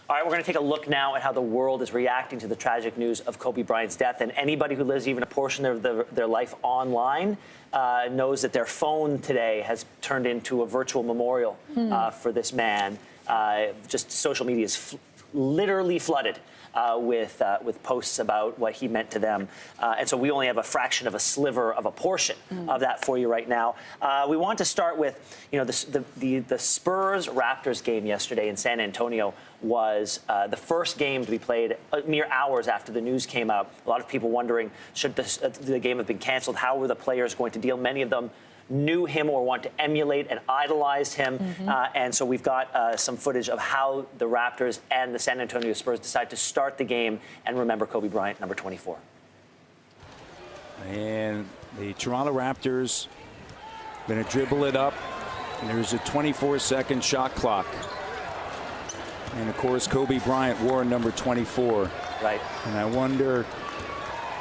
All right, we're going to take a look now at how the world is reacting to the tragic news of Kobe Bryant's death. And anybody who lives even a portion of their life online knows that their phone today has turned into a virtual memorial for this man. Just social media is literally flooded with posts about what he meant to them. And so we only have a fraction of a sliver of a portion of that for you right now. We want to start with, the Spurs-Raptors game yesterday in San Antonio was the first game to be played mere hours after the news came out. A lot of people wondering, should the game have been canceled? How were the players going to deal? Many of them knew him or want to emulate and idolized him. And so we've got some footage of how the Raptors and the San Antonio Spurs decide to start the game and remember Kobe Bryant, number 24. And the Toronto Raptors going to dribble it up. And there's a 24-second shot clock. And, of course, Kobe Bryant wore number 24. Right. And I wonder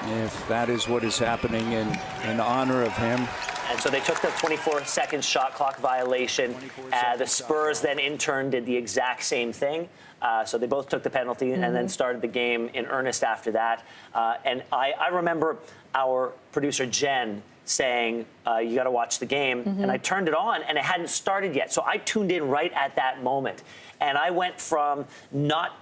if that is what is happening in honor of him. And so they took the 24-second shot clock violation. The Spurs then, in turn, did the exact same thing. So they both took the penalty and then started the game in earnest after that. And I remember our producer, Jen, saying, you got to watch the game. And I turned it on, and it hadn't started yet. So I tuned in right at that moment. And I went from not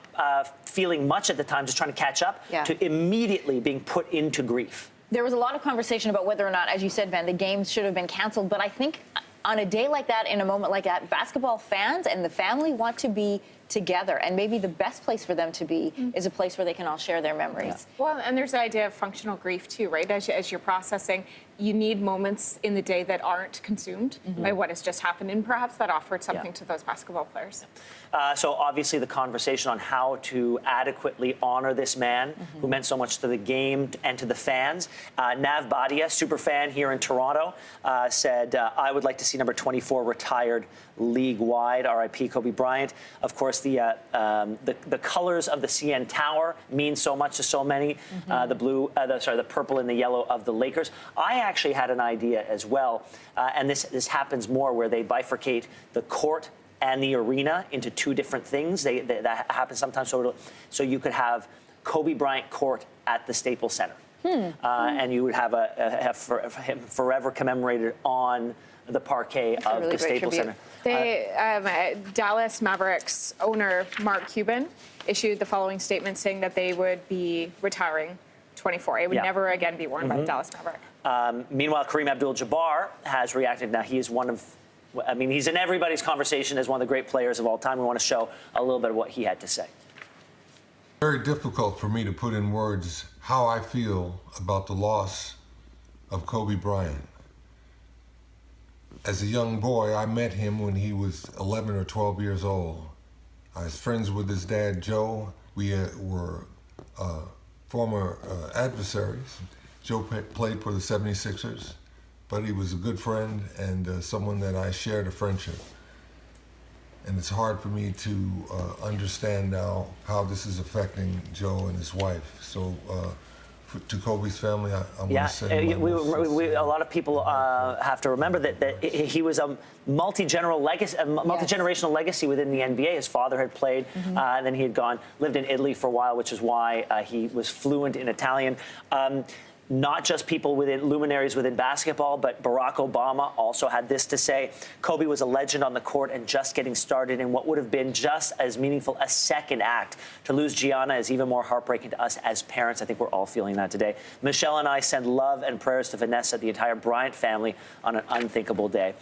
feeling much at the time, just trying to catch up, to immediately being put into grief. There was a lot of conversation about whether or not, as you said, Ben, the games should have been canceled. But I think on a day like that, in a moment like that, basketball fans and the family want to be together. And maybe the best place for them to be is a place where they can all share their memories. Well, and there's the idea of functional grief, too, right? As you're processing, you need moments in the day that aren't consumed by what has just happened. And perhaps that offered something to those basketball players. So obviously the conversation on how to adequately honor this man who meant so much to the game and to the fans. Nav Bhatia, super fan here in Toronto, said, I would like to see number 24 retired league-wide. R.I.P. Kobe Bryant. Of course, the colors of the CN Tower mean so much to so many. The purple and the yellow of the Lakers. I actually had an idea as well, and this happens more where they bifurcate the court and the arena into two different things. That happens sometimes. So you could have Kobe Bryant Court at the Staples Center, and you would have him forever commemorated on the parquet of the Staples Center. Dallas Mavericks owner Mark Cuban issued the following statement saying that they would be retiring 24. It would never again be worn by the Dallas Maverick. Meanwhile, Kareem Abdul-Jabbar has reacted. Now, he is he's in everybody's conversation as one of the great players of all time. We want to show a little bit of what he had to say. Very difficult for me to put in words how I feel about the loss of Kobe Bryant. As a young boy, I met him when he was 11 or 12 years old. I was friends with his dad, Joe. We were former adversaries. Joe played for the 76ers, but he was a good friend and someone that I shared a friendship. And it's hard for me to understand now how this is affecting Joe and his wife. So to Kobe's family, I want to say a lot of people have to remember that he was a multi-generational legacy within the NBA. His father had played, and then he had lived in Italy for a while, which is why he was fluent in Italian. Not just luminaries within basketball, but Barack Obama also had this to say. Kobe was a legend on the court and just getting started in what would have been just as meaningful a second act. To lose Gianna is even more heartbreaking to us as parents. I think we're all feeling that today. Michelle and I send love and prayers to Vanessa, the entire Bryant family, on an unthinkable day.